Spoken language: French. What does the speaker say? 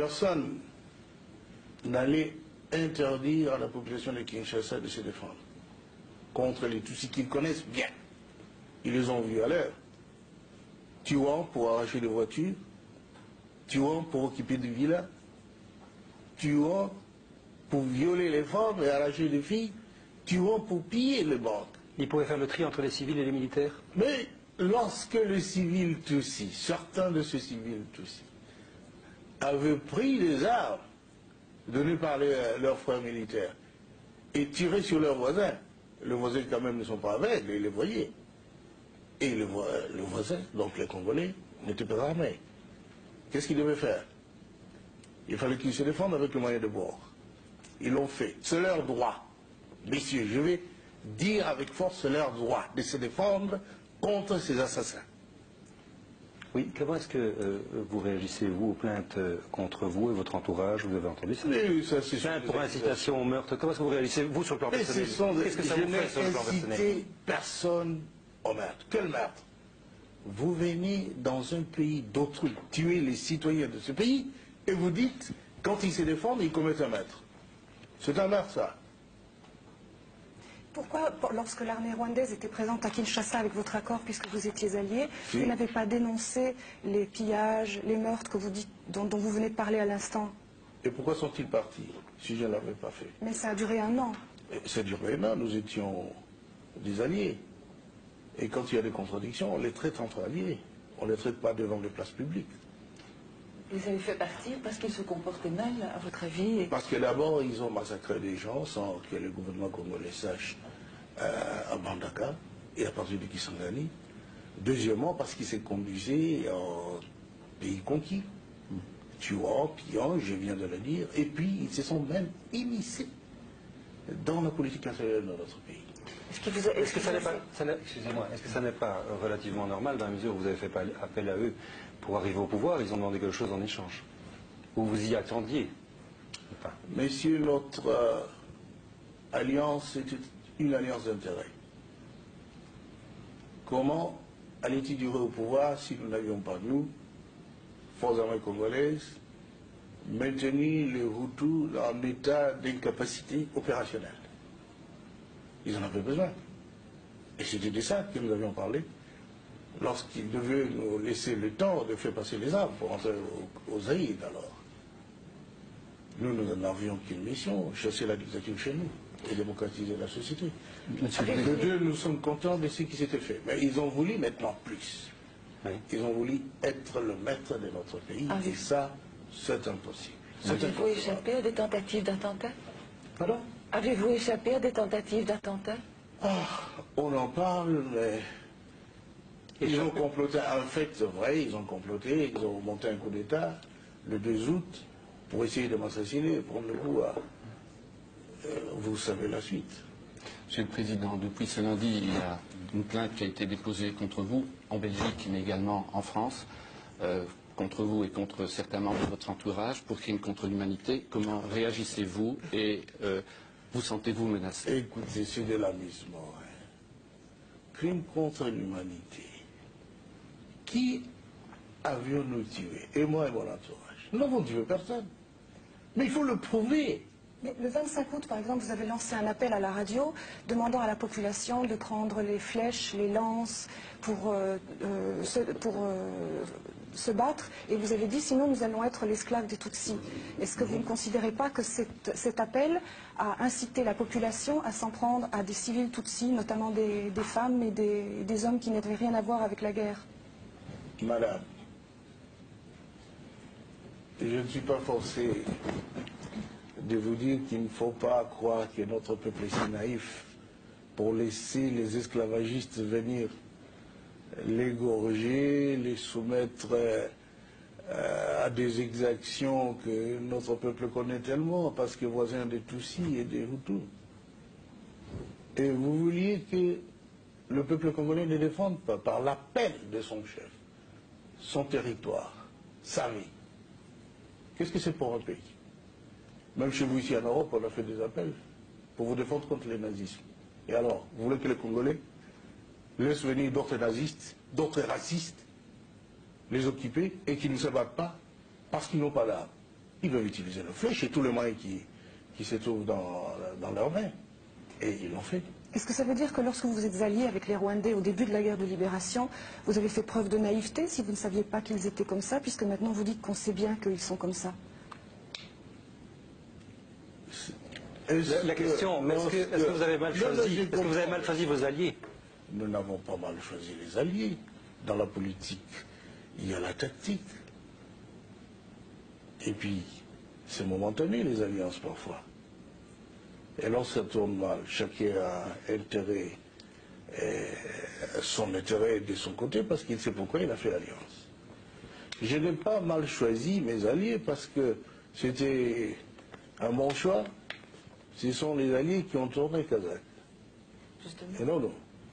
Personne n'allait interdire à la population de Kinshasa de se défendre contre les Tutsis qu'ils connaissent bien. Ils les ont vus à l'heure. Tuant pour arracher des voitures, tuant pour occuper des villas, tuant pour violer les femmes et arracher des filles, tuant pour piller les banques. Ils pourraient faire le tri entre les civils et les militaires? Mais lorsque les civils Tutsis, certains de ces civils Tutsis, avaient pris des armes données par leurs frères militaires et tiré sur leurs voisins, les voisins quand même ne sont pas aveugles, ils les voyaient. Et le voisin, donc les Congolais, n'étaient pas armés. Qu'est-ce qu'ils devaient faire? Il fallait qu'ils se défendent avec le moyen de bord. Ils l'ont fait. C'est leur droit. Messieurs, je vais dire avec force, c'est leur droit de se défendre contre ces assassins. Oui, comment est-ce que vous réagissez, vous, aux plaintes contre vous et votre entourage? Vous avez entendu ça? Oui, ça c'est plainte pour incitation au meurtre. Comment est-ce que vous réagissez, vous, sur le plan personnel? Qu'est-ce que ça vous fait sur le plan personnel? Je n'ai incité personne au meurtre. Quel meurtre? Vous venez dans un pays d'autrui, tuer les citoyens de ce pays, et vous dites, quand ils se défendent, ils commettent un meurtre. C'est un meurtre, ça. Pourquoi, lorsque l'armée rwandaise était présente à Kinshasa avec votre accord, puisque vous étiez alliés, Si. vous n'avez pas dénoncé les pillages, les meurtres que vous dites, dont vous venez de parler à l'instant? Et pourquoi sont-ils partis, si je ne l'avais pas fait? Mais ça a duré un an. Et ça a duré un an, nous étions des alliés. Et quand il y a des contradictions, on les traite entre alliés. On ne les traite pas devant les places publiques. Ils avaient fait partir parce qu'ils se comportaient mal, à votre avis? Parce que d'abord, ils ont massacré des gens sans que le gouvernement congolais sache à Bandaka et à partir de Kisangani. Deuxièmement, parce qu'ils se conduisaient en pays conquis, tuant, pillant, je viens de le dire, et puis ils se sont même immiscés dans la politique intérieure de notre pays. Est-ce que ça n'est pas, excusez-moi, est-ce que ça n'est pas relativement normal dans la mesure où vous avez fait appel à eux pour arriver au pouvoir? Ils ont demandé quelque chose en échange. Ou vous y attendiez? Enfin. Messieurs, notre alliance était une alliance d'intérêt. Comment allait-il durer au pouvoir si nous n'avions pas, nous, forces armées congolaises, maintenu les Hutus en état d'incapacité opérationnelle? Ils en avaient besoin. Et c'était de ça que nous avions parlé lorsqu'ils devaient nous laisser le temps de faire passer les armes pour entrer aux Zaïd alors. Nous n'avions qu'une mission, chasser la dictature chez nous et démocratiser la société. Les deux, nous sommes contents de ce qui s'était fait. Mais ils ont voulu maintenant plus. Oui. Ils ont voulu être le maître de notre pays. Et ça, c'est impossible. Avez-vous échappé à des tentatives d'attentat? Pardon? Avez-vous échappé à des tentatives d'attentat? On en parle, mais ils ont comploté. En fait, c'est vrai, ils ont comploté, ils ont monté un coup d'État le 2 août pour essayer de m'assassiner et prendre le coup à... vous savez la suite. Monsieur le Président, depuis ce lundi, il y a une plainte qui a été déposée contre vous en Belgique, mais également en France, contre vous et contre certains membres de votre entourage pour crimes contre l'humanité. Comment réagissez-vous et vous sentez-vous menacé? Écoutez, c'est de l'amusement. Hein. Crime contre l'humanité. Qui avions-nous tué? Et moi et mon entourage. Nous n'avons tué personne. Mais il faut le prouver. Mais le 25 août, par exemple, vous avez lancé un appel à la radio demandant à la population de prendre les flèches, les lances pour se battre. Et vous avez dit, sinon nous allons être l'esclave des Tutsis. Est-ce que vous ne considérez pas que cet appel a incité la population à s'en prendre à des civils Tutsis, notamment des femmes et des hommes qui n'avaient rien à voir avec la guerre? Madame, je ne suis pas forcé de vous dire qu'il ne faut pas croire que notre peuple est si naïf pour laisser les esclavagistes venir l'égorger, les soumettre à des exactions que notre peuple connaît tellement, parce que voisin des Tutsis et des Hutus. Et vous vouliez que le peuple congolais ne défende pas par l'appel de son chef, son territoire, sa vie. Qu'est-ce que c'est pour un pays? Même chez vous ici en Europe, on a fait des appels pour vous défendre contre les nazismes. Et alors, vous voulez que les Congolais laissent venir d'autres nazistes, d'autres racistes, les occuper et qu'ils ne se battent pas parce qu'ils n'ont pas d'armes? Ils peuvent utiliser nos flèches et tous les moyens qui se trouvent dans leurs mains. Et ils l'ont fait. Est-ce que ça veut dire que lorsque vous vous êtes alliés avec les Rwandais au début de la guerre de libération, vous avez fait preuve de naïveté si vous ne saviez pas qu'ils étaient comme ça, puisque maintenant vous dites qu'on sait bien qu'ils sont comme ça? La question, est-ce que vous avez mal choisi, est-ce que vous avez mal choisi vos alliés? Nous n'avons pas mal choisi les alliés. Dans la politique, il y a la tactique. Et puis, c'est momentané, les alliances, parfois. Et lorsque ça tourne mal, chacun a intérêt, son intérêt de son côté, parce qu'il sait pourquoi il a fait alliance. Je n'ai pas mal choisi mes alliés, parce que c'était un bon choix. Ce sont les alliés qui ont tourné Kazakh. Justement. Et non, non.